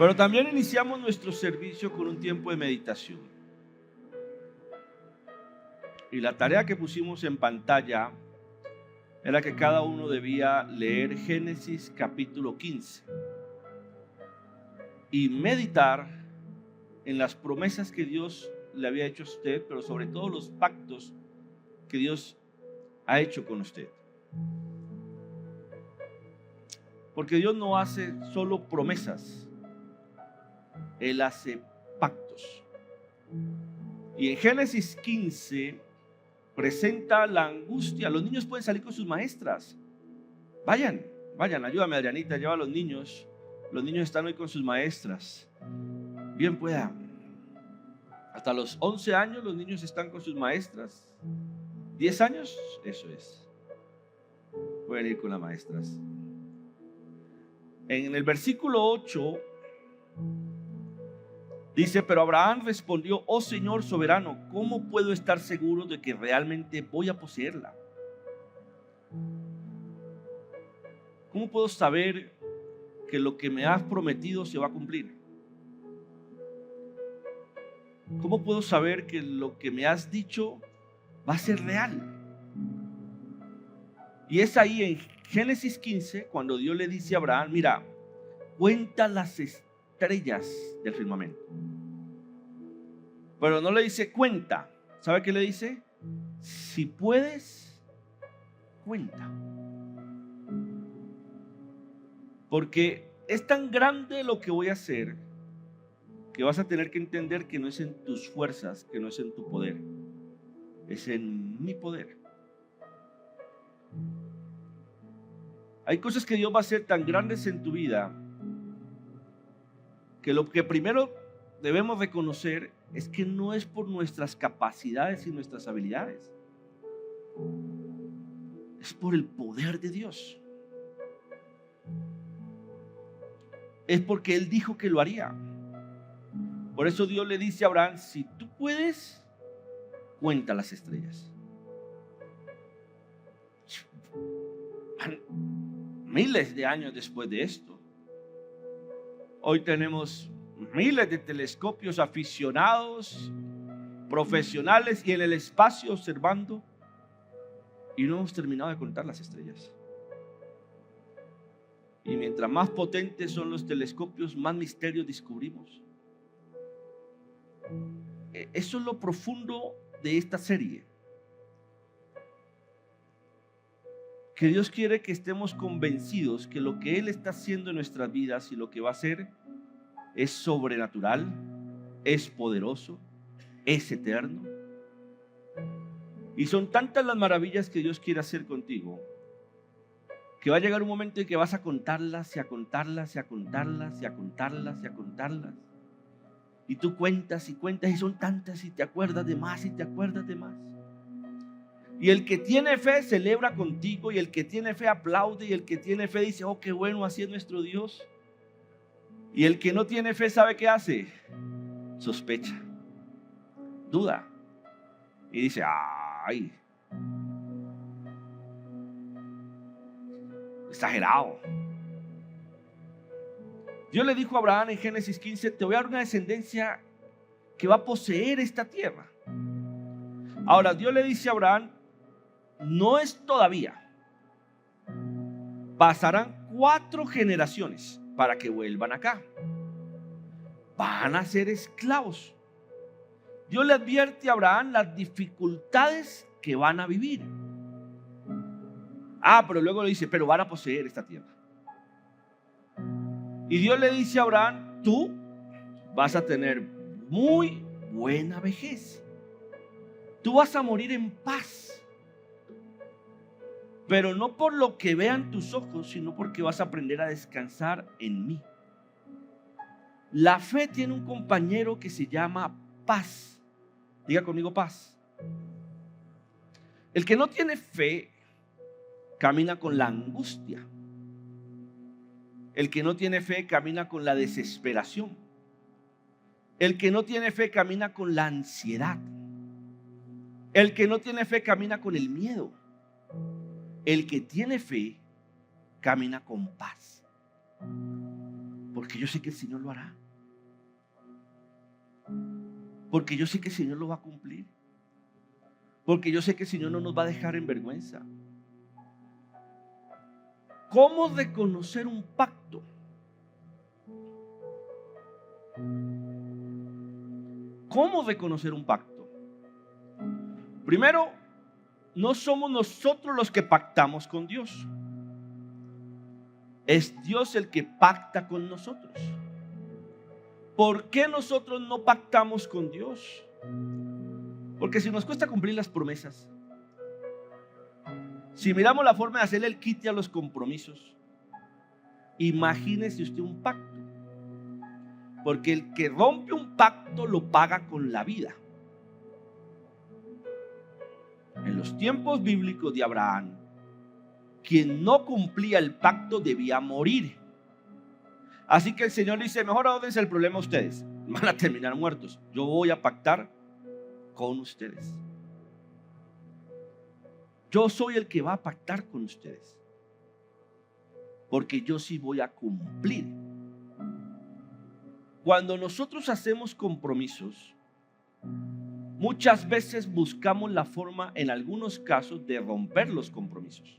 Pero también iniciamos nuestro servicio con un tiempo de meditación. Y la tarea que pusimos en pantalla era que cada uno debía leer Génesis capítulo 15 y meditar en las promesas que Dios le había hecho a usted, pero sobre todo los pactos que Dios ha hecho con usted. Porque Dios no hace solo promesas, Él hace pactos. Y en Génesis 15 presenta la angustia. Los niños pueden salir con sus maestras. Vayan, ayúdame Adrianita, lleva a los niños. Los niños están hoy con sus maestras. Bien pueda. Hasta los 11 años los niños están con sus maestras. 10 años, eso es. Pueden ir con las maestras. En el versículo 8 dice: pero Abraham respondió: oh Señor soberano, ¿cómo puedo estar seguro de que realmente voy a poseerla? ¿Cómo puedo saber que lo que me has prometido se va a cumplir? ¿Cómo puedo saber que lo que me has dicho va a ser real? Y es ahí en Génesis 15 cuando Dios le dice a Abraham: mira, cuenta las estrellas del firmamento. Pero no le dice cuenta. ¿Sabe qué le dice? Si puedes, cuenta. Porque es tan grande lo que voy a hacer que vas a tener que entender que no es en tus fuerzas, que no es en tu poder, es en mi poder. Hay cosas que Dios va a hacer tan grandes en tu vida que lo que primero debemos reconocer es que no es por nuestras capacidades y nuestras habilidades, es por el poder de Dios. Es porque Él dijo que lo haría. Por eso Dios le dice a Abraham: si tú puedes, cuenta las estrellas. Miles de años después de esto, hoy tenemos miles de telescopios aficionados, profesionales y en el espacio observando, y no hemos terminado de contar las estrellas. Y mientras más potentes son los telescopios, más misterios descubrimos. Eso es lo profundo de esta serie. Que Dios quiere que estemos convencidos que lo que Él está haciendo en nuestras vidas y lo que va a hacer es sobrenatural, es poderoso, es eterno. Y son tantas las maravillas que Dios quiere hacer contigo, que va a llegar un momento en que vas a contarlas y a contarlas y a contarlas y a contarlas y a contarlas. Y tú cuentas y cuentas y son tantas y te acuerdas de más y te acuerdas de más. Y el que tiene fe celebra contigo, y el que tiene fe aplaude, y el que tiene fe dice: oh, qué bueno, así es nuestro Dios. Y el que no tiene fe, ¿sabe qué hace? Sospecha, duda y dice: ay, exagerado. Dios le dijo a Abraham en Génesis 15: te voy a dar una descendencia que va a poseer esta tierra. Ahora Dios le dice a Abraham: no es todavía, pasarán 4 generaciones para que vuelvan acá, van a ser esclavos. Dios le advierte a Abraham las dificultades que van a vivir. Pero luego le dice: pero van a poseer esta tierra. Y Dios le dice a Abraham: tú vas a tener muy buena vejez, tú vas a morir en paz, pero no por lo que vean tus ojos, sino porque vas a aprender a descansar en mí. La fe tiene un compañero que se llama paz. Diga conmigo: paz. El que no tiene fe camina con la angustia. El que no tiene fe camina con la desesperación. El que no tiene fe camina con la ansiedad. El que no tiene fe camina con el miedo. El que tiene fe camina con paz. Porque yo sé que el Señor lo hará. Porque yo sé que el Señor lo va a cumplir. Porque yo sé que el Señor no nos va a dejar en vergüenza. ¿Cómo reconocer un pacto? ¿Cómo reconocer un pacto? Primero, no somos nosotros los que pactamos con Dios. Es Dios el que pacta con nosotros. ¿Por qué nosotros no pactamos con Dios? Porque si nos cuesta cumplir las promesas, si miramos la forma de hacerle el quite a los compromisos, imagínese usted un pacto. Porque el que rompe un pacto lo paga con la vida. En los tiempos bíblicos de Abraham, quien no cumplía el pacto debía morir. Así que el Señor le dice: mejor ahórrense el problema a ustedes, van a terminar muertos. Yo voy a pactar con ustedes. Yo soy el que va a pactar con ustedes, porque yo sí voy a cumplir. Cuando nosotros hacemos compromisos, muchas veces buscamos la forma, en algunos casos, de romper los compromisos.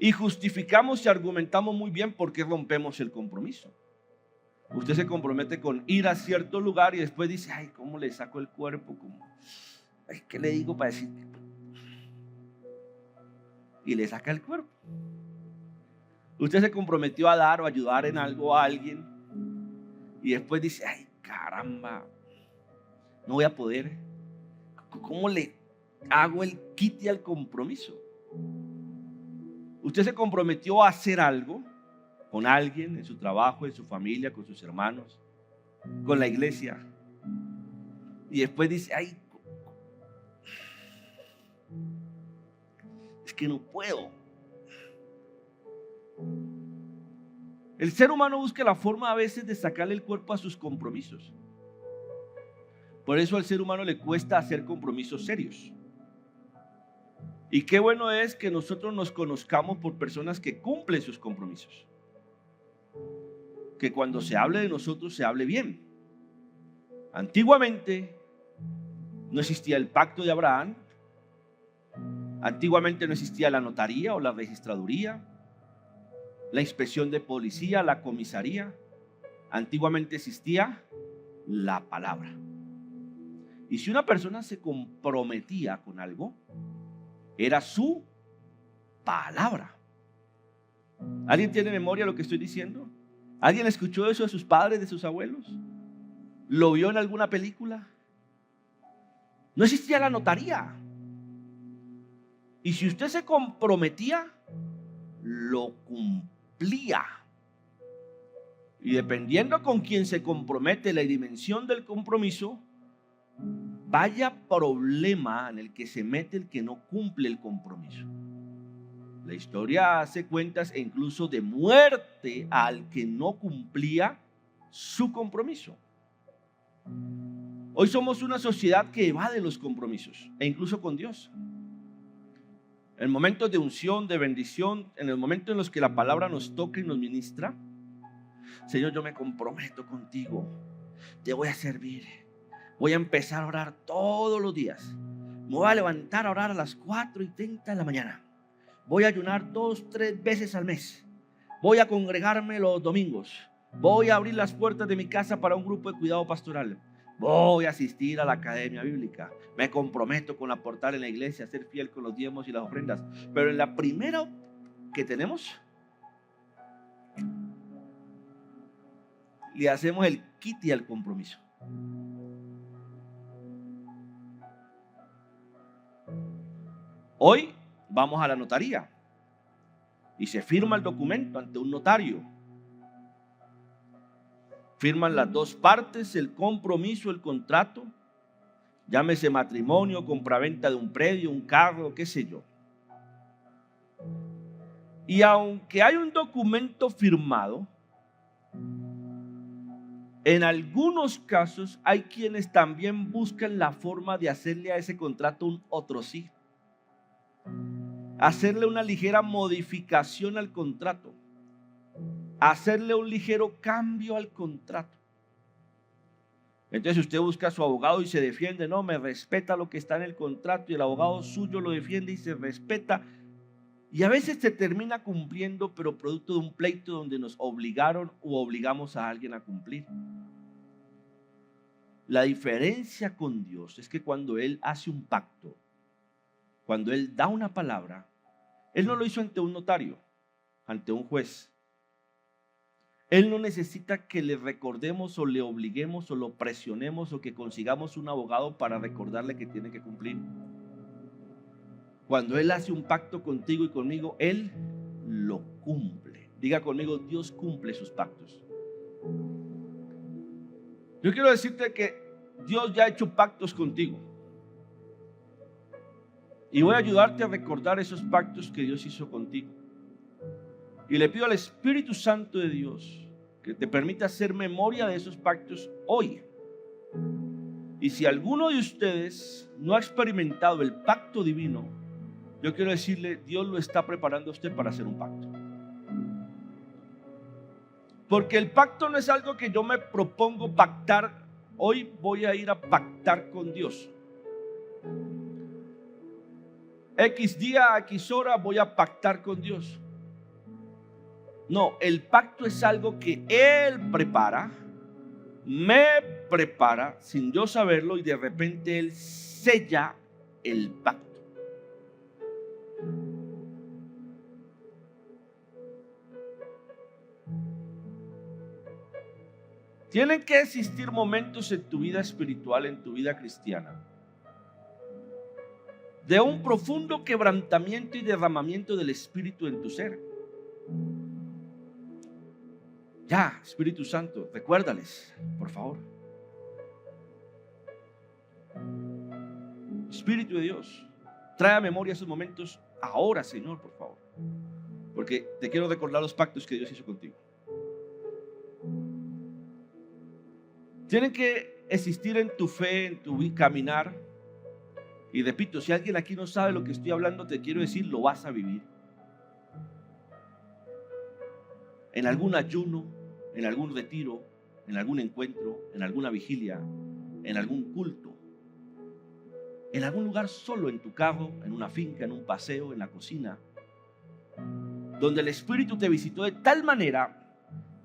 Y justificamos y argumentamos muy bien por qué rompemos el compromiso. Usted se compromete con ir a cierto lugar y después dice: ay, ¿cómo le saco el cuerpo? ¿Qué le digo para decir? Y le saca el cuerpo. Usted se comprometió a dar o ayudar en algo a alguien y después dice: ay, caramba, no voy a poder. ¿Cómo le hago el quite al compromiso? Usted se comprometió a hacer algo con alguien, en su trabajo, en su familia, con sus hermanos, con la iglesia, y después dice: ay, es que no puedo. El ser humano busca la forma a veces de sacarle el cuerpo a sus compromisos. Por eso al ser humano le cuesta hacer compromisos serios. Y qué bueno es que nosotros nos conozcamos por personas que cumplen sus compromisos. Que cuando se hable de nosotros se hable bien. Antiguamente no existía el pacto de Abraham. Antiguamente no existía la notaría o la registraduría, la inspección de policía, la comisaría. Antiguamente existía la palabra. Y si una persona se comprometía con algo, era su palabra. ¿Alguien tiene memoria de lo que estoy diciendo? ¿Alguien escuchó eso de sus padres, de sus abuelos? ¿Lo vio en alguna película? No existía la notaría. Y si usted se comprometía, lo cumplía. Y dependiendo con quién se compromete, la dimensión del compromiso, vaya problema en el que se mete el que no cumple el compromiso. La historia hace cuentas incluso de muerte al que no cumplía su compromiso. Hoy somos una sociedad que evade los compromisos, e incluso con Dios. En momentos de unción, de bendición, en el momento en los que la palabra nos toca y nos ministra: Señor, yo me comprometo contigo, te voy a servir, voy a empezar a orar todos los días, me voy a levantar a orar a las 4:30 de la mañana, voy a ayunar 2-3 veces al mes, voy a congregarme los domingos, voy a abrir las puertas de mi casa para un grupo de cuidado pastoral, voy a asistir a la academia bíblica, me comprometo con aportar en la iglesia, a ser fiel con los diezmos y las ofrendas. Pero en la primera que tenemos, le hacemos el quite al compromiso. Hoy vamos a la notaría y se firma el documento ante un notario. Firman las dos partes el compromiso, el contrato, llámese matrimonio, compraventa de un predio, un carro, qué sé yo. Y aunque hay un documento firmado, en algunos casos hay quienes también buscan la forma de hacerle a ese contrato un otro sí, hacerle una ligera modificación al contrato. hacerle un ligero cambio al contrato. Entonces usted busca a su abogado y se defiende, no, me respeta lo que está en el contrato, y el abogado suyo lo defiende y se respeta. Y a veces se termina cumpliendo, pero producto de un pleito donde nos obligaron o obligamos a alguien a cumplir. La diferencia con Dios es que cuando Él hace un pacto, cuando Él da una palabra, Él no lo hizo ante un notario, ante un juez. Él no necesita que le recordemos o le obliguemos o lo presionemos o que consigamos un abogado para recordarle que tiene que cumplir. Cuando Él hace un pacto contigo y conmigo, Él lo cumple. Diga conmigo, Dios cumple sus pactos. Yo quiero decirte que Dios ya ha hecho pactos contigo. Y voy a ayudarte a recordar esos pactos que Dios hizo contigo. Y le pido al Espíritu Santo de Dios que te permita hacer memoria de esos pactos hoy. Y si alguno de ustedes no ha experimentado el pacto divino, yo quiero decirle, Dios lo está preparando a usted para hacer un pacto. Porque el pacto no es algo que yo me propongo pactar. Hoy voy a ir a pactar con Dios. X día, X hora voy a pactar con Dios. No, el pacto es algo que Él prepara, me prepara sin yo saberlo, y de repente Él sella el pacto. Tienen que existir momentos en tu vida espiritual, en tu vida cristiana, de un profundo quebrantamiento y derramamiento del Espíritu en tu ser. Ya, Espíritu Santo, recuérdales, por favor. Espíritu de Dios, trae a memoria esos momentos ahora, Señor, por favor. Porque te quiero recordar los pactos que Dios hizo contigo. Tienen que existir en tu fe, en tu caminar. Y repito, si alguien aquí no sabe lo que estoy hablando, te quiero decir, lo vas a vivir. En algún ayuno, en algún retiro, en algún encuentro, en alguna vigilia, en algún culto, en algún lugar solo, en tu carro, en una finca, en un paseo, en la cocina, donde el Espíritu te visitó de tal manera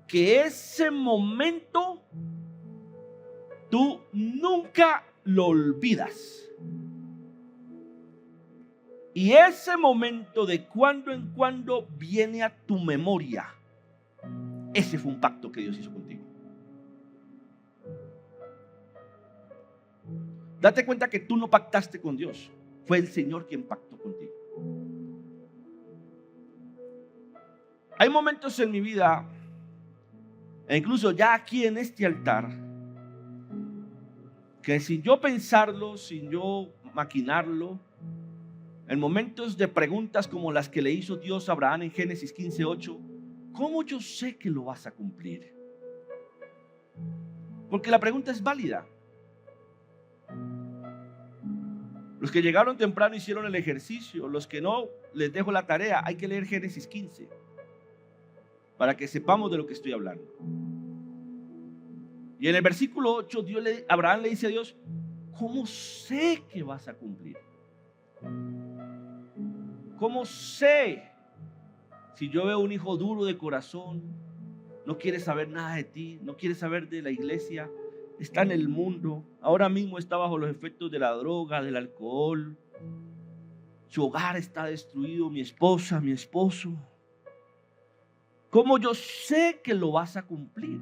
que ese momento tú nunca lo olvidas. Y ese momento de cuando en cuando viene a tu memoria. Ese fue un pacto que Dios hizo contigo. Date cuenta que tú no pactaste con Dios. Fue el Señor quien pactó contigo. Hay momentos en mi vida, e incluso ya aquí en este altar, que sin yo pensarlo, sin yo maquinarlo, en momentos de preguntas como las que le hizo Dios a Abraham en Génesis 15:8, ¿cómo yo sé que lo vas a cumplir? Porque la pregunta es válida. Los que llegaron temprano hicieron el ejercicio. Los que no, les dejo la tarea. Hay que leer Génesis 15 para que sepamos de lo que estoy hablando. Y en el versículo 8, Abraham le dice a Dios, ¿cómo sé que vas a cumplir? ¿Cómo sé? Si yo veo un hijo duro de corazón, no quiere saber nada de ti, no quiere saber de la iglesia, está en el mundo, ahora mismo está bajo los efectos de la droga, del alcohol, su hogar está destruido, mi esposa, mi esposo. ¿Cómo yo sé que lo vas a cumplir?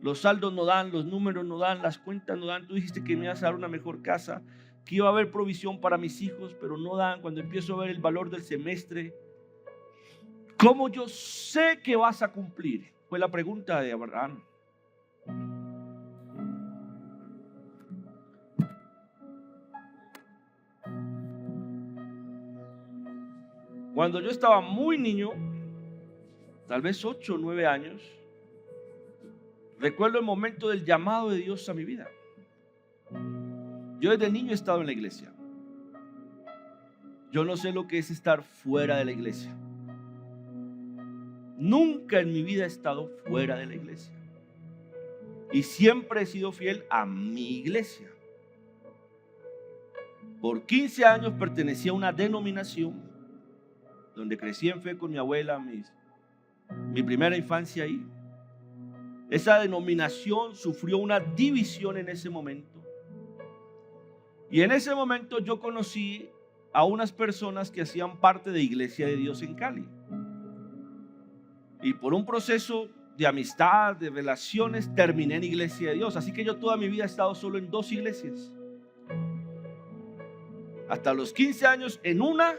Los saldos no dan, los números no dan, las cuentas no dan. Tú dijiste que me ibas a dar una mejor casa, que iba a haber provisión para mis hijos, pero no dan. Cuando empiezo a ver el valor del semestre, ¿cómo yo sé que vas a cumplir? Fue la pregunta de Abraham. Cuando yo estaba muy niño, tal vez 8 o 9 años, recuerdo el momento del llamado de Dios a mi vida. Yo desde niño he estado en la iglesia. Yo no sé lo que es estar fuera de la iglesia. Nunca en mi vida he estado fuera de la iglesia. Y siempre he sido fiel a mi iglesia. Por 15 años pertenecía a una denominación donde crecí en fe con mi abuela, mi primera infancia ahí. Esa denominación sufrió una división en ese momento. Y en ese momento yo conocí a unas personas que hacían parte de Iglesia de Dios en Cali. Y por un proceso de amistad, de relaciones, terminé en Iglesia de Dios. Así que yo toda mi vida he estado solo en 2 iglesias. Hasta los 15 años en una,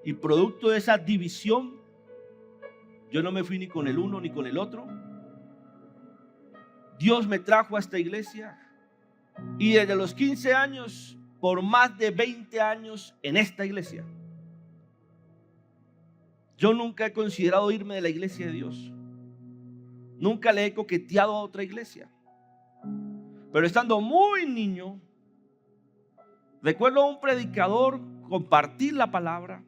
y producto de esa división, yo no me fui ni con el uno ni con el otro. Dios me trajo a esta iglesia y desde los 15 años, por más de 20 años en esta iglesia. Yo nunca he considerado irme de la iglesia de Dios. Nunca le he coqueteado a otra iglesia. Pero estando muy niño, recuerdo a un predicador compartir la palabra.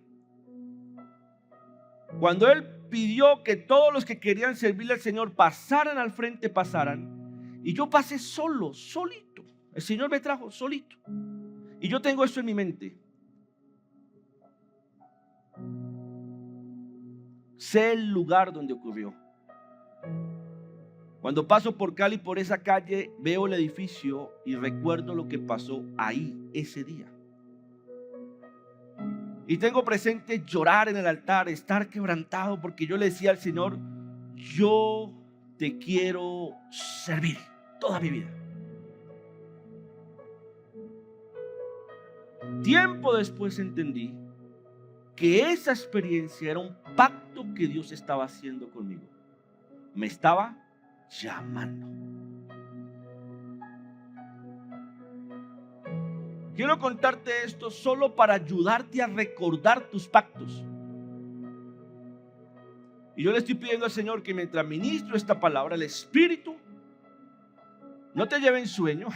Cuando él pidió que todos los que querían servirle al Señor pasaran al frente, pasaran. Y yo pasé solito. El Señor me trajo solito. Y yo tengo eso en mi mente. Sé el lugar donde ocurrió. Cuando paso por Cali, por esa calle, veo el edificio y recuerdo lo que pasó ahí ese día. Y tengo presente llorar en el altar, estar quebrantado, porque yo le decía al Señor: yo te quiero servir toda mi vida. Tiempo después entendí que esa experiencia era un pacto que Dios estaba haciendo conmigo. Me estaba llamando. Quiero contarte esto solo para ayudarte a recordar tus pactos. Y yo le estoy pidiendo al Señor que mientras ministro esta palabra, el Espíritu no te lleve en sueño,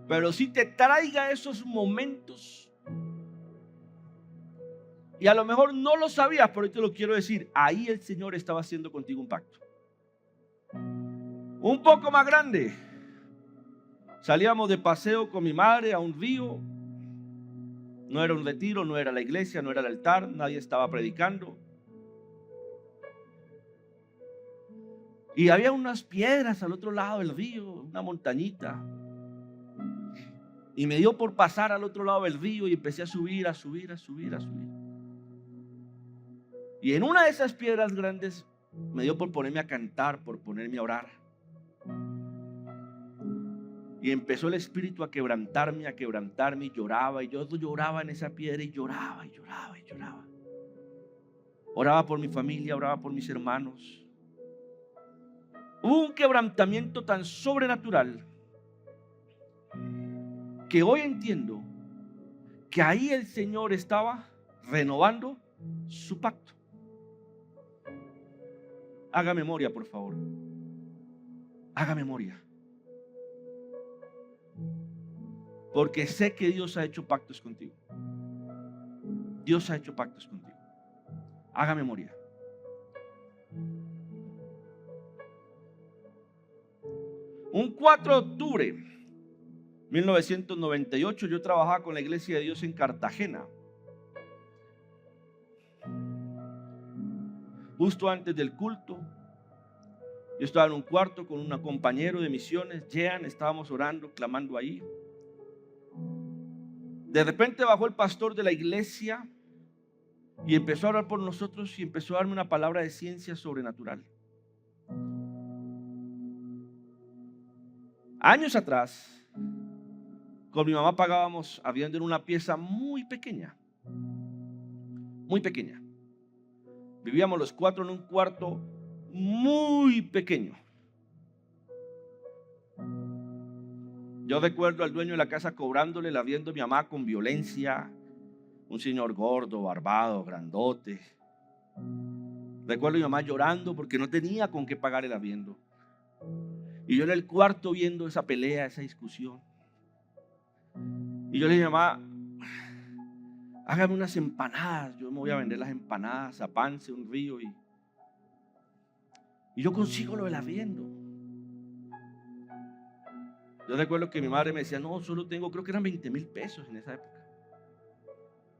pero sí te traiga esos momentos. Y a lo mejor no lo sabías, pero hoy te lo quiero decir. Ahí el Señor estaba haciendo contigo un pacto. Un poco más grande. Salíamos de paseo con mi madre a un río. No era un retiro, no era la iglesia, no era el altar, nadie estaba predicando. Y había unas piedras al otro lado del río, una montañita. Y me dio por pasar al otro lado del río y empecé a subir. Y en una de esas piedras grandes me dio por ponerme a cantar, por ponerme a orar. Y empezó el Espíritu a quebrantarme, y lloraba. Y yo lloraba en esa piedra y lloraba. Oraba por mi familia, oraba por mis hermanos. Hubo un quebrantamiento tan sobrenatural que hoy entiendo que ahí el Señor estaba renovando su pacto. Haga memoria, por favor. Haga memoria. Porque sé que Dios ha hecho pactos contigo. Dios ha hecho pactos contigo. Haga memoria. Un 4 de octubre de 1998 yo trabajaba con la Iglesia de Dios en Cartagena. Justo antes del culto, yo estaba en un cuarto con un compañero de misiones, Jean, estábamos orando, clamando ahí. De repente bajó el pastor de la iglesia y empezó a orar por nosotros y empezó a darme una palabra de ciencia sobrenatural. Años atrás, con mi mamá pagábamos arriendo en una pieza muy pequeña. Vivíamos los 4 en un cuarto muy pequeño. Yo recuerdo al dueño de la casa cobrándole el arriendo a mi mamá con violencia. Un señor gordo, barbado, grandote. Recuerdo a mi mamá llorando porque no tenía con qué pagar el arriendo. Y yo en el cuarto viendo esa pelea, esa discusión. Y yo le dije: mamá, hágame unas empanadas. Yo me voy a vender las empanadas a Pance, un río. Y yo consigo lo del arriendo. Yo recuerdo que mi madre me decía, no, solo tengo, creo que eran 20,000 pesos en esa época.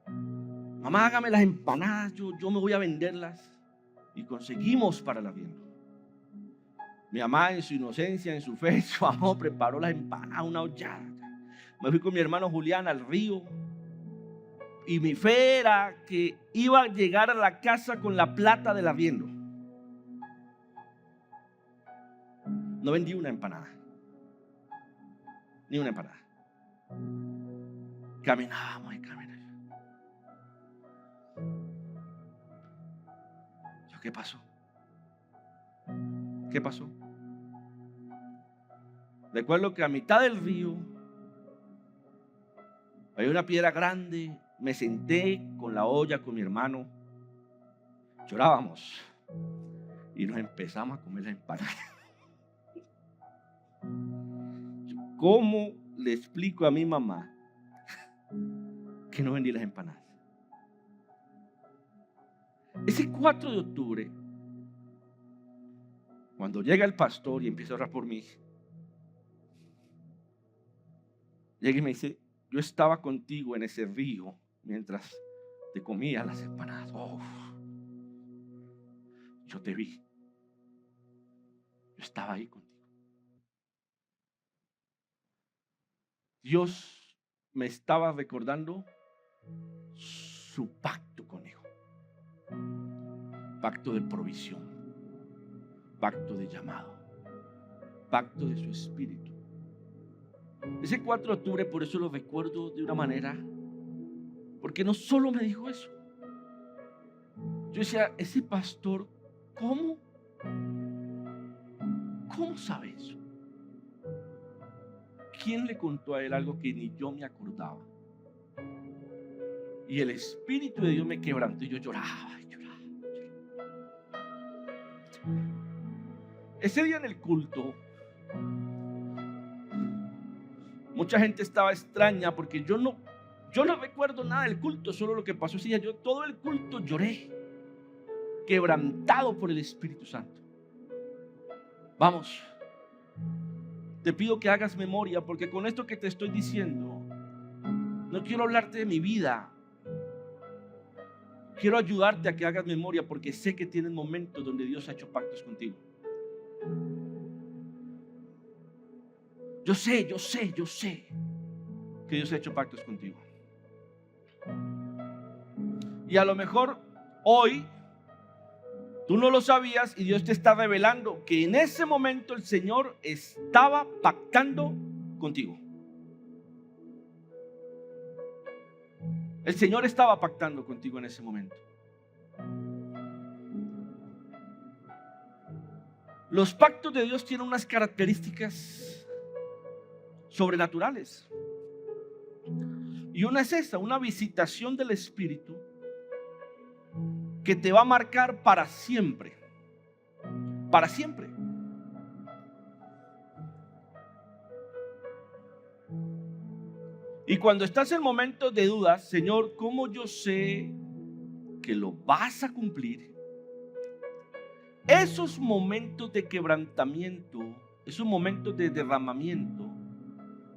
Mamá, hágame las empanadas, yo me voy a venderlas. Y conseguimos para el arriendo. Mi mamá en su inocencia, en su fe, en su amor, preparó las empanadas, una hollada. Me fui con mi hermano Julián al río. Y mi fe era que iba a llegar a la casa con la plata del arriendo. No vendí una empanada. Ni una empanada. Caminábamos y caminábamos. ¿Qué pasó? ¿Qué pasó? Recuerdo que a mitad del río había una piedra grande. Me senté con la olla con mi hermano. Llorábamos. Y nos empezamos a comer las empanadas. ¿Cómo le explico a mi mamá que no vendí las empanadas? Ese 4 de octubre, cuando llega el pastor y empieza a orar por mí, llega y me dice, yo estaba contigo en ese río mientras te comía las empanadas. Oh, yo te vi. Yo estaba ahí contigo. Dios me estaba recordando su pacto conmigo. Pacto de provisión. Pacto de llamado. Pacto de su espíritu. Ese 4 de octubre, por eso lo recuerdo de una manera, porque no solo me dijo eso. Yo decía, ese pastor, ¿cómo sabe eso? ¿Quién le contó a él algo que ni yo me acordaba? Y el Espíritu de Dios me quebrantó y yo lloraba. Ese día en el culto, mucha gente estaba extraña porque yo no recuerdo nada del culto, solo lo que pasó ese día. Yo todo el culto lloré, quebrantado por el Espíritu Santo. Vamos, te pido que hagas memoria, porque con esto que te estoy diciendo, no quiero hablarte de mi vida. Quiero ayudarte a que hagas memoria, porque sé que tienes momentos donde Dios ha hecho pactos contigo. Yo sé que Dios ha hecho pactos contigo. Y a lo mejor hoy tú no lo sabías y Dios te está revelando que en ese momento el Señor estaba pactando contigo. El Señor estaba pactando contigo en ese momento. Los pactos de Dios tienen unas características sobrenaturales. Y una es esa, una visitación del Espíritu que te va a marcar para siempre. Para siempre. Y cuando estás en momentos de dudas, Señor, ¿cómo yo sé que lo vas a cumplir? Esos momentos de quebrantamiento, esos momentos de derramamiento,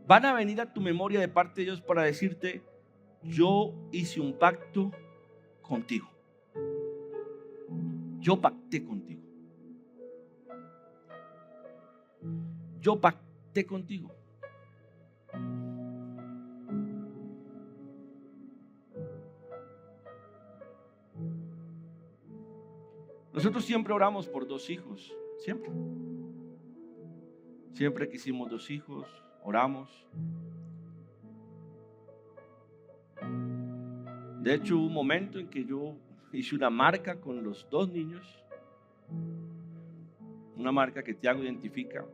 van a venir a tu memoria de parte de Dios para decirte, yo hice un pacto contigo. Yo pacté contigo. Yo pacté contigo. Nosotros siempre oramos por 2 hijos, siempre. Siempre que hicimos 2 hijos, oramos. De hecho, hubo un momento en que yo hice una marca con los 2 niños. Una marca que Tiago identifica.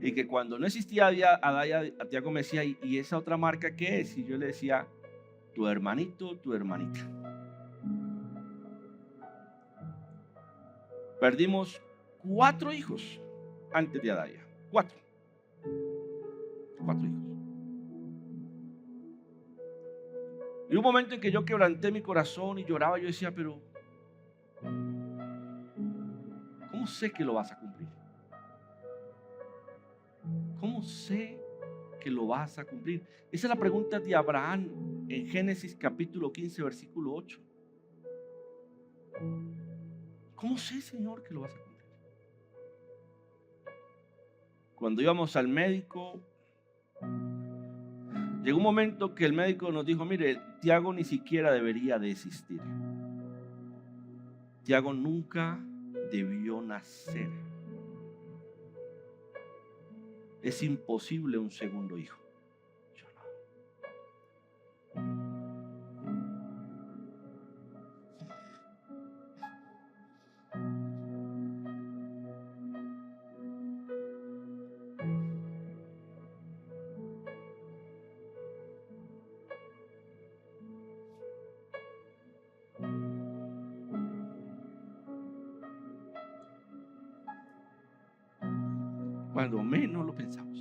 Y que cuando no existía Adaya, Tiago me decía, ¿y esa otra marca qué es? Y yo le decía, tu hermanito, tu hermanita. Perdimos 4 hijos antes de Adaya. 4 hijos. Y un momento en que yo quebranté mi corazón y lloraba, yo decía, pero sé que lo vas a cumplir? ¿Cómo sé que lo vas a cumplir? Esa es la pregunta de Abraham en Génesis capítulo 15, versículo 8. ¿Cómo sé, Señor, que lo vas a cumplir? Cuando íbamos al médico, llegó un momento que el médico nos dijo: mire, Tiago ni siquiera debería de existir. Tiago nunca debió nacer. Es imposible un segundo hijo. Yo no. Cuando menos lo pensamos.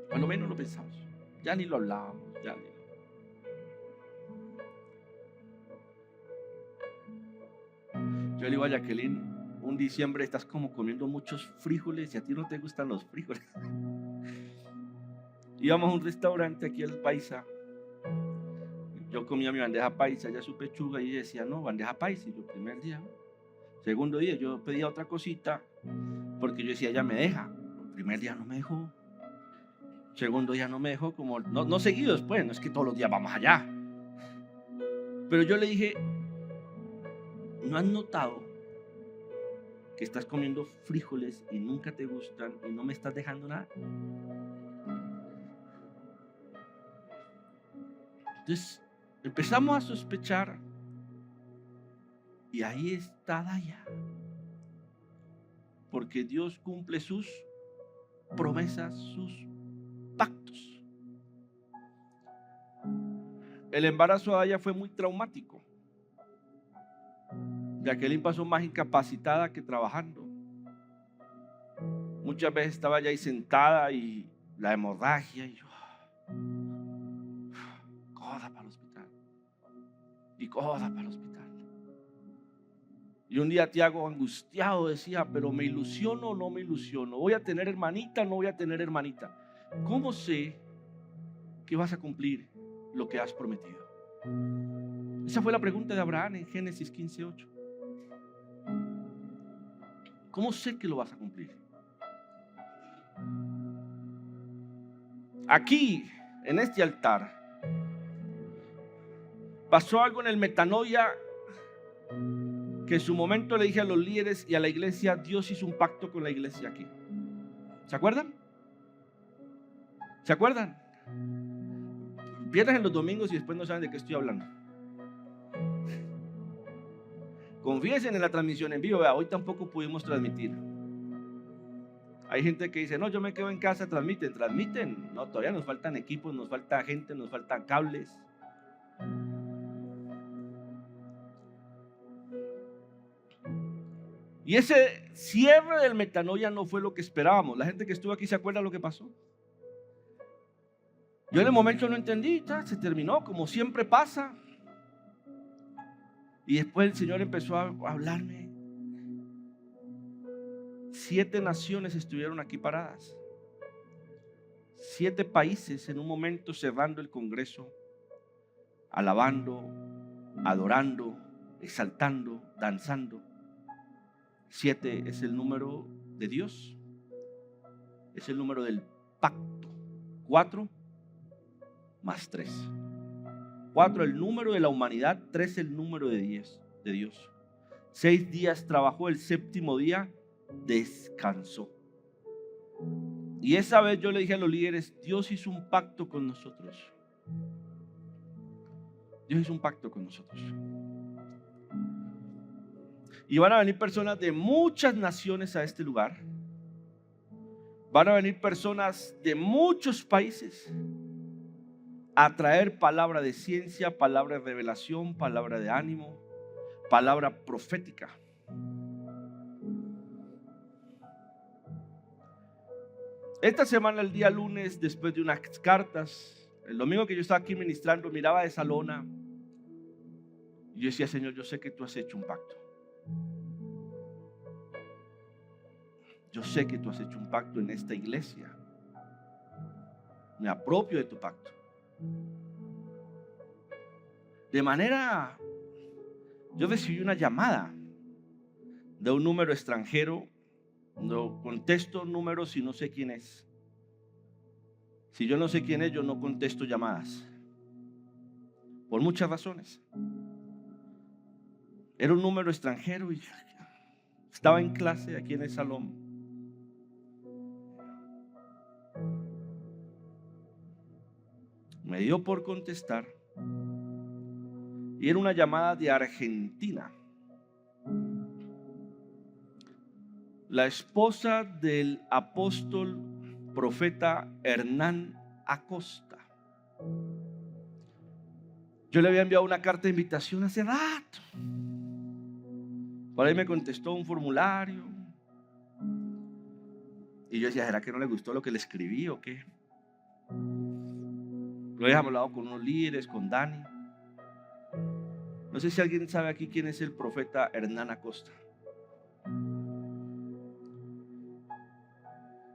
Cuando menos lo pensamos. Ya ni lo hablábamos. Yo le digo a Jacqueline: un diciembre estás como comiendo muchos frijoles y a ti no te gustan los frijoles. Íbamos a un restaurante aquí al Paisa. Yo comía mi bandeja paisa, ya su pechuga, y decía: no, bandeja paisa. Y yo, primer día. Segundo día yo pedía otra cosita porque yo decía: ella me deja. El primer día no me dejó. Segundo día no me dejó, como no seguido después, no es que todos los días vamos allá. Pero yo le dije: ¿no has notado que estás comiendo frijoles y nunca te gustan y no me estás dejando nada? Entonces empezamos a sospechar, y ahí está Daya, porque Dios cumple sus promesas, sus pactos. El embarazo de Daya fue muy traumático. Jacqueline pasó más incapacitada que trabajando. Muchas veces estaba allá ahí sentada y la hemorragia, y yo, coda para el hospital y coda para el hospital. Y un día Tiago, angustiado, decía: pero ¿me ilusiono o no me ilusiono? ¿Voy a tener hermanita o no voy a tener hermanita? ¿Cómo sé que vas a cumplir lo que has prometido? Esa fue la pregunta de Abraham en Génesis 15:8. ¿Cómo sé que lo vas a cumplir? Aquí, en este altar, pasó algo en el Metanoia, que en su momento le dije a los líderes y a la iglesia: Dios hizo un pacto con la iglesia aquí. ¿Se acuerdan? ¿Se acuerdan? Pierden en los domingos y después no saben de qué estoy hablando. Confíense en la transmisión en vivo. Hoy tampoco pudimos transmitir. Hay gente que dice: no, yo me quedo en casa. Transmiten. No, todavía nos faltan equipos, nos falta gente, nos faltan cables. Y ese cierre del Metanoia no fue lo que esperábamos. La gente que estuvo aquí se acuerda lo que pasó. Yo en el momento no entendí, se terminó como siempre pasa. Y después el Señor empezó a hablarme. 7 naciones estuvieron aquí paradas. 7 países en un momento cerrando el Congreso, alabando, adorando, exaltando, danzando. 7 es el número de Dios, es el número del pacto. 4 más 3. 4 el número de la humanidad, 3 el número de Dios. 6 días trabajó, el 7º día descansó. Y esa vez yo le dije a los líderes: Dios hizo un pacto con nosotros. Dios hizo un pacto con nosotros. Y van a venir personas de muchas naciones a este lugar. Van a venir personas de muchos países a traer palabra de ciencia, palabra de revelación, palabra de ánimo, palabra profética. Esta semana, el día lunes, después de unas cartas, el domingo que yo estaba aquí ministrando, miraba esa lona y yo decía: Señor, yo sé que tú has hecho un pacto. yo sé que tú has hecho un pacto en esta iglesia. Me apropio de tu pacto. De manera, yo recibí una llamada de un número extranjero. No contesto números si no sé quién es. Si yo no sé quién es, yo no contesto llamadas. Por muchas razones. Era un número extranjero y estaba en clase aquí en el salón. Me dio por contestar. Y era una llamada de Argentina. La esposa del apóstol profeta Hernán Acosta. Yo le había enviado una carta de invitación hace rato. Por ahí me contestó un formulario. Y yo decía, ¿será que no le gustó lo que le escribí o qué? Lo habíamos hablado con unos líderes, con Dani. No sé si alguien sabe aquí quién es el profeta Hernán Acosta.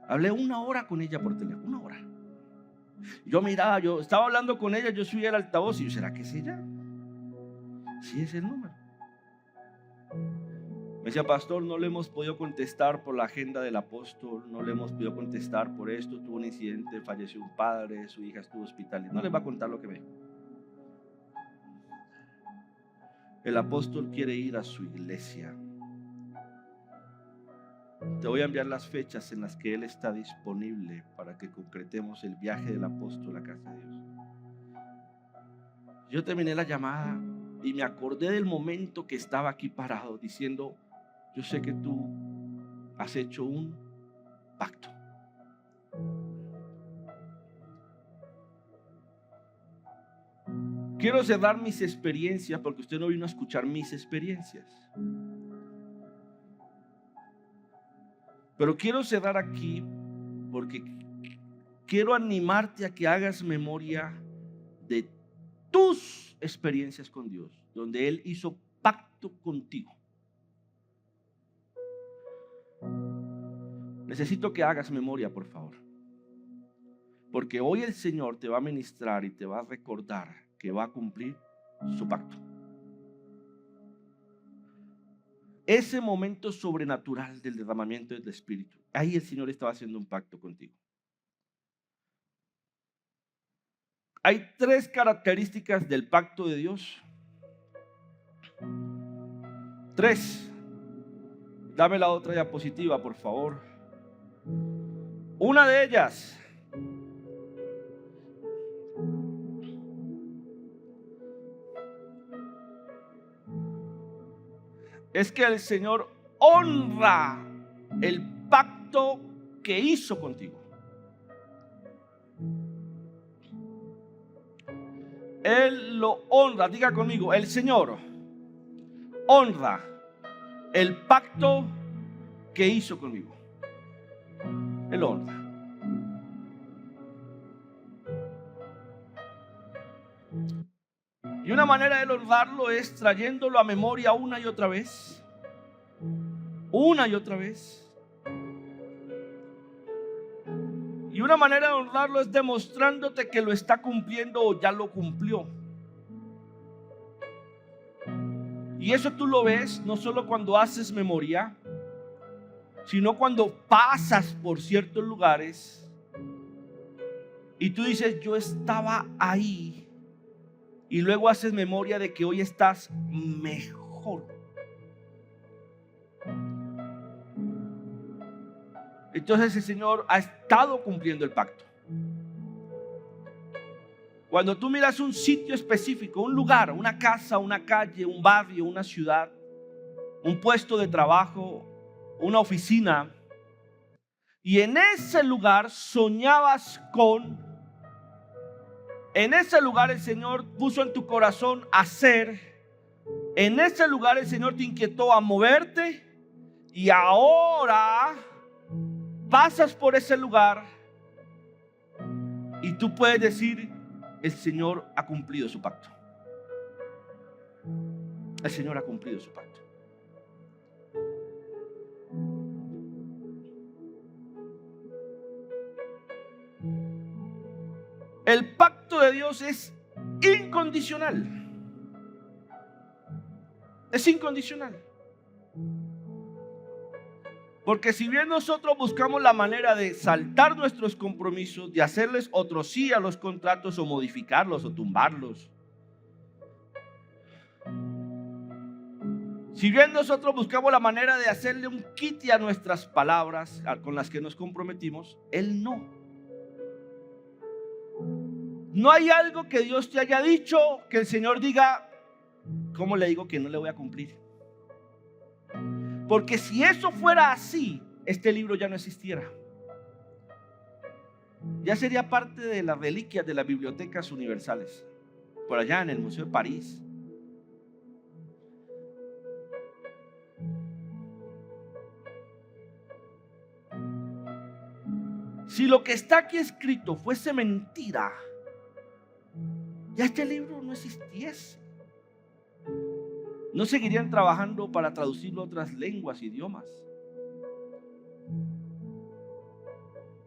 Hablé 1 hora con ella por teléfono, 1 hora. Yo miraba, yo estaba hablando con ella, yo subí al altavoz y yo, ¿será que es ella? Sí, es el número. Me decía, pastor, no le hemos podido contestar por la agenda del apóstol, no le hemos podido contestar por esto, tuvo un incidente, falleció un padre, su hija estuvo hospitalizada. No les va a contar lo que ve. El apóstol quiere ir a su iglesia. Te voy a enviar las fechas en las que él está disponible para que concretemos el viaje del apóstol a casa de Dios. Yo terminé la llamada y me acordé del momento que estaba aquí parado diciendo, yo sé que tú has hecho un pacto. Quiero cerrar mis experiencias porque usted no vino a escuchar mis experiencias. Pero quiero cerrar aquí porque quiero animarte a que hagas memoria de tus experiencias con Dios, donde Él hizo pacto contigo. Necesito que hagas memoria, por favor. Porque hoy el Señor te va a ministrar y te va a recordar que va a cumplir su pacto. Ese momento sobrenatural del derramamiento del Espíritu, ahí el Señor estaba haciendo un pacto contigo. Hay 3 características del pacto de Dios. 3. Dame la otra diapositiva, por favor. Una de ellas es que el Señor honra el pacto que hizo contigo. Él lo honra. Diga conmigo, el Señor honra el pacto que hizo conmigo. Él honra. Y una manera de honrarlo es trayéndolo a memoria una y otra vez. Una y otra vez. Y una manera de honrarlo es demostrándote que lo está cumpliendo o ya lo cumplió. Y eso tú lo ves no solo cuando haces memoria, sino cuando pasas por ciertos lugares y tú dices, yo estaba ahí. Y luego haces memoria de que hoy estás mejor. Entonces el Señor ha estado cumpliendo el pacto. Cuando tú miras un sitio específico, un lugar, una casa, una calle, un barrio, una ciudad, un puesto de trabajo, una oficina, y en ese lugar soñabas en ese lugar el Señor puso en tu corazón hacer, en ese lugar el Señor te inquietó a moverte, y ahora pasas por ese lugar y tú puedes decir, el Señor ha cumplido su pacto. El Señor ha cumplido su pacto. de Dios es incondicional. Es incondicional. Porque si bien nosotros buscamos la manera de saltar nuestros compromisos, de hacerles otro sí a los contratos o modificarlos o tumbarlos, si bien nosotros buscamos la manera de hacerle un quite a nuestras palabras con las que nos comprometimos, Él no. No hay algo que Dios te haya dicho que el Señor diga, ¿cómo le digo que no le voy a cumplir? Porque si eso fuera así, este libro ya no existiera. Ya sería parte de las reliquias de las bibliotecas universales, por allá en el Museo de París. Si lo que está aquí escrito fuese mentira, ya este libro no existiese. No seguirían trabajando para traducirlo a otras lenguas, idiomas.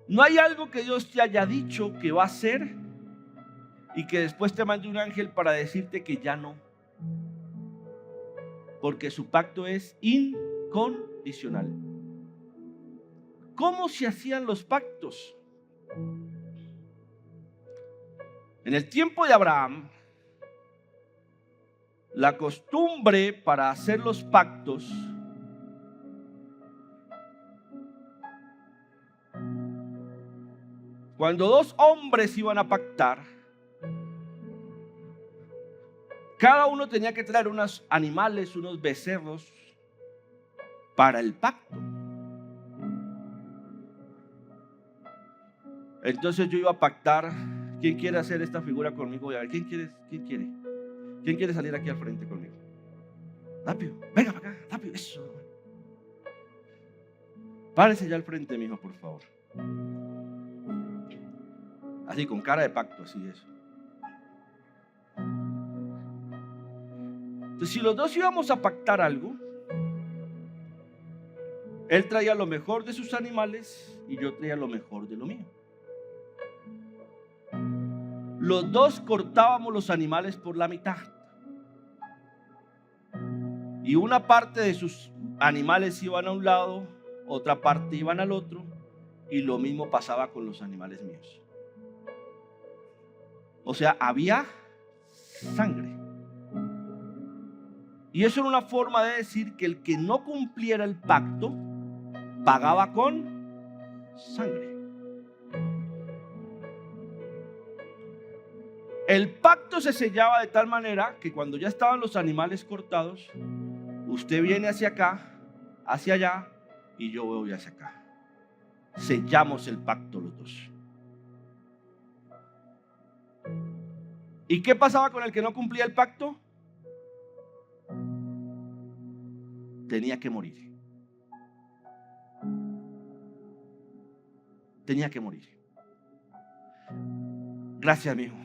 No hay algo que Dios te haya dicho que va a hacer y que después te mande un ángel para decirte que ya no. Porque su pacto es incondicional. ¿Cómo se hacían los pactos? En el tiempo de Abraham, la costumbre para hacer los pactos cuando dos hombres iban a pactar, cada uno tenía que traer unos animales, unos becerros para el pacto. Entonces yo iba a pactar. ¿Quién quiere hacer esta figura conmigo? A ver, ¿quién quiere? ¿Quién quiere salir aquí al frente conmigo? Rápido, venga para acá, rápido, eso. Párese ya al frente, mijo, por favor. Así, con cara de pacto, así eso. Entonces, si los dos íbamos a pactar algo, él traía lo mejor de sus animales y yo traía lo mejor de lo mío. Los dos cortábamos los animales por la mitad. Y una parte de sus animales iban a un lado, otra parte iban al otro, y lo mismo pasaba con los animales míos. O sea, había sangre. Y eso era una forma de decir que el que no cumpliera el pacto pagaba con sangre. El pacto se sellaba de tal manera que cuando ya estaban los animales cortados, usted viene hacia acá, hacia allá, y yo voy hacia acá. Sellamos el pacto los dos. ¿Y qué pasaba con el que no cumplía el pacto? Tenía que morir. Tenía que morir. Gracias, mijo.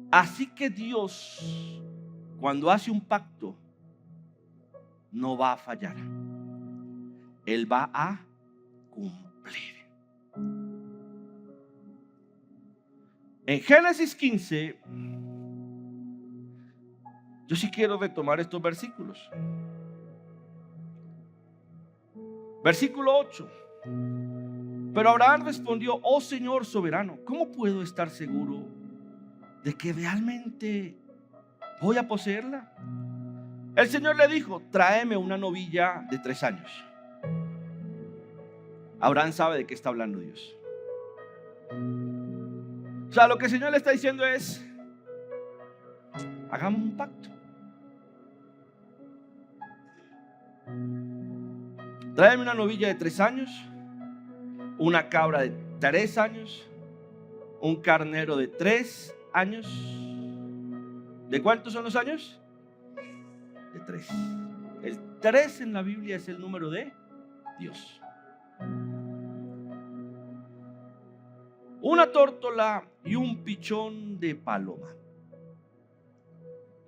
Así que Dios, cuando hace un pacto, no va a fallar. Él va a cumplir. En Génesis 15, yo sí quiero retomar estos versículos. Versículo 8. Pero Abraham respondió: oh Señor soberano, ¿cómo puedo estar seguro de que realmente voy a poseerla? El Señor le dijo: tráeme una novilla de 3 años. Abraham sabe de qué está hablando Dios. O sea, lo que el Señor le está diciendo es: hagamos un pacto. Tráeme una novilla de 3 años, una cabra de 3 años, un carnero de 3 años. ¿De cuántos son los años? De 3. El 3 en la Biblia es el número de Dios. Una tórtola y un pichón de paloma.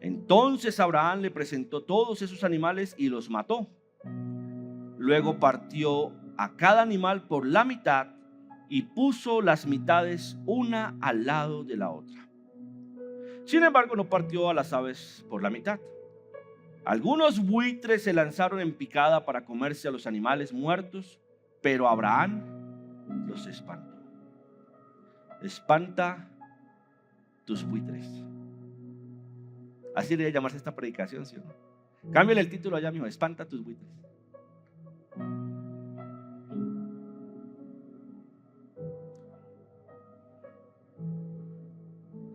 Entonces Abraham le presentó todos esos animales y los mató. Luego partió a cada animal por la mitad y puso las mitades una al lado de la otra. Sin embargo, no partió a las aves por la mitad. Algunos buitres se lanzaron en picada para comerse a los animales muertos, pero Abraham los espantó. Espanta tus buitres. Así debería llamarse esta predicación, ¿sí o no? Cámbiale el título allá mismo, espanta tus buitres.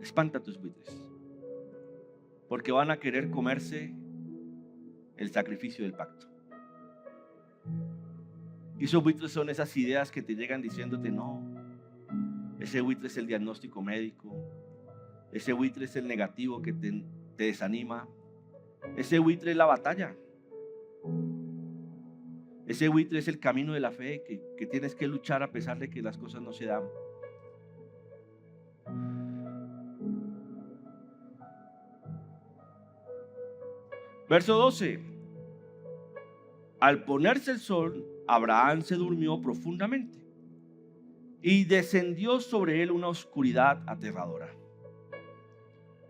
Espanta tus buitres, porque van a querer comerse el sacrificio del pacto. Y esos buitres son esas ideas que te llegan diciéndote no. Ese buitre es el diagnóstico médico. Ese buitre es el negativo que te desanima. Ese buitre es la batalla. Ese buitre es el camino de la fe que tienes que luchar a pesar de que las cosas no se dan. Verso 12. Al ponerse el sol, Abraham se durmió profundamente y descendió sobre él una oscuridad aterradora.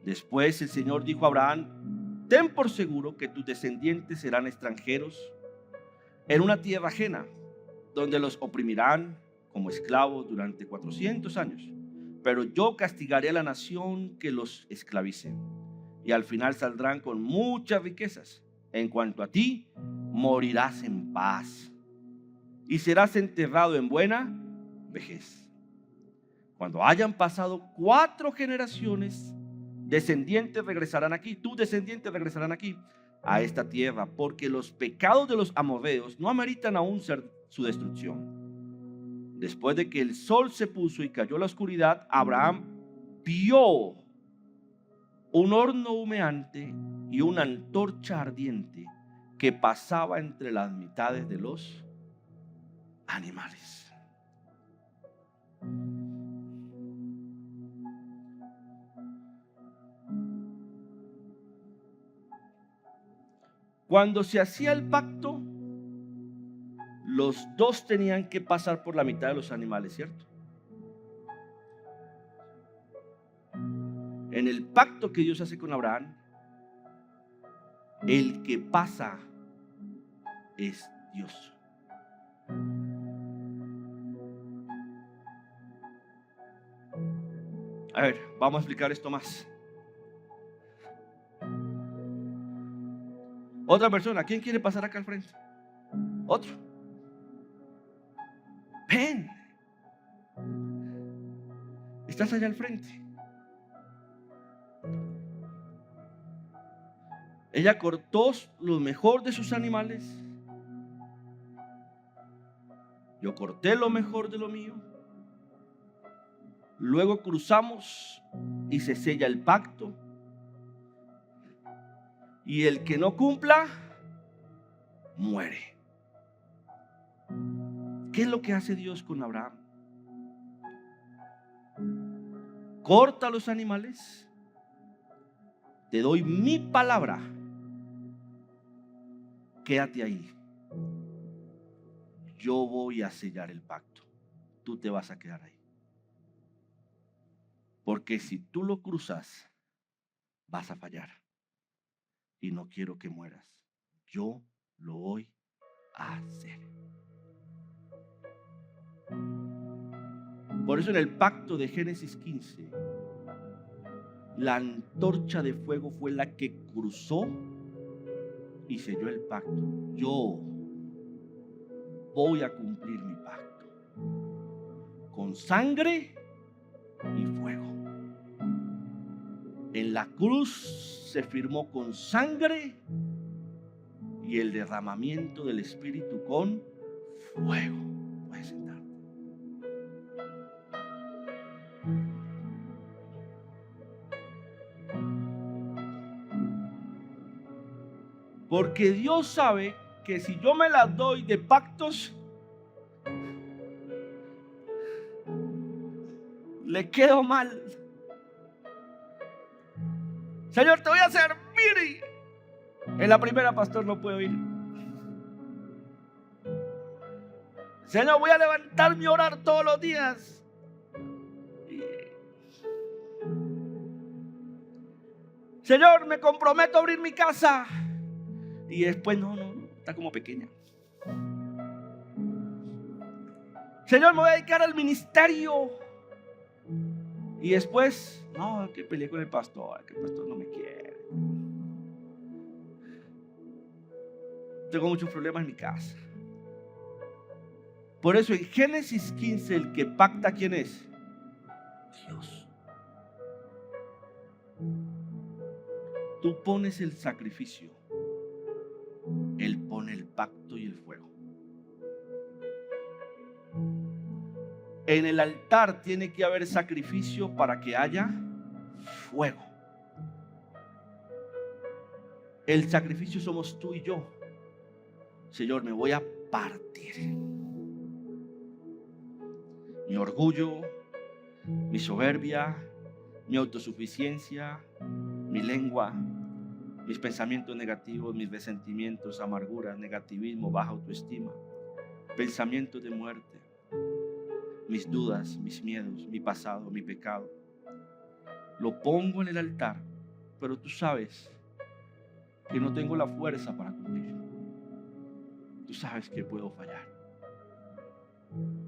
Después el Señor dijo a Abraham: ten por seguro que tus descendientes serán extranjeros en una tierra ajena, donde los oprimirán como esclavos durante 400 años. Pero yo castigaré a la nación que los esclavice, y al final saldrán con muchas riquezas. En cuanto a ti, morirás en paz y serás enterrado en buena vejez. Cuando hayan pasado 4 generaciones, descendientes regresarán aquí, tus descendientes regresarán aquí a esta tierra, porque los pecados de los amorreos no ameritan aún ser su destrucción. Después de que el sol se puso y cayó la oscuridad, Abraham vio un horno humeante y una antorcha ardiente que pasaba entre las mitades de los animales. Cuando se hacía el pacto, los dos tenían que pasar por la mitad de los animales, ¿cierto? En el pacto que Dios hace con Abraham, el que pasa es Dios. A ver, vamos a explicar esto más. Otra persona, ¿quién quiere pasar acá al frente? Otro. Ven. Estás allá al frente. Ella cortó lo mejor de sus animales. Yo corté lo mejor de lo mío. Luego cruzamos y se sella el pacto. Y el que no cumpla, muere. ¿Qué es lo que hace Dios con Abraham? Corta los animales. Te doy mi palabra. Quédate ahí. Yo voy a sellar el pacto. Tú te vas a quedar ahí. Porque si tú lo cruzas, vas a fallar. Y no quiero que mueras. Yo lo voy a hacer. Por eso en el pacto de Génesis 15, la antorcha de fuego fue la que cruzó y selló el pacto. Yo voy a cumplir mi pacto con sangre y fuego. En la cruz se firmó con sangre y el derramamiento del Espíritu con fuego. Puedes sentarte. Porque Dios sabe que si yo me las doy de pactos, le quedo mal. Señor, te voy a servir. En la primera, pastor, no puedo ir. Señor, voy a levantarme a orar todos los días. Señor, me comprometo a abrir mi casa. Y después no, está como pequeña. Señor, me voy a dedicar al ministerio. Y después, no, que peleé con el pastor, que el pastor no me quiere. Tengo muchos problemas en mi casa. Por eso en Génesis 15 el que pacta, ¿quién es? Dios. Tú pones el sacrificio, Él pone el pacto y el fuego. En el altar tiene que haber sacrificio para que haya fuego. El sacrificio somos tú y yo. Señor, me voy a partir. Mi orgullo, mi soberbia, mi autosuficiencia, mi lengua, mis pensamientos negativos, mis resentimientos, amarguras, negativismo, baja autoestima, pensamientos de muerte, mis dudas, mis miedos, mi pasado, mi pecado. Lo pongo en el altar, pero tú sabes que no tengo la fuerza para cumplir. Tú sabes que puedo fallar.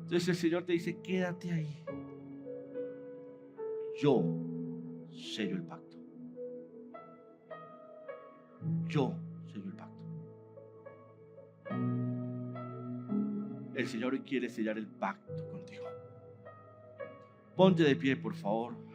Entonces el Señor te dice, quédate ahí. Yo sello el pacto. Yo sello el pacto. El Señor hoy quiere sellar el pacto contigo. Ponte de pie, por favor.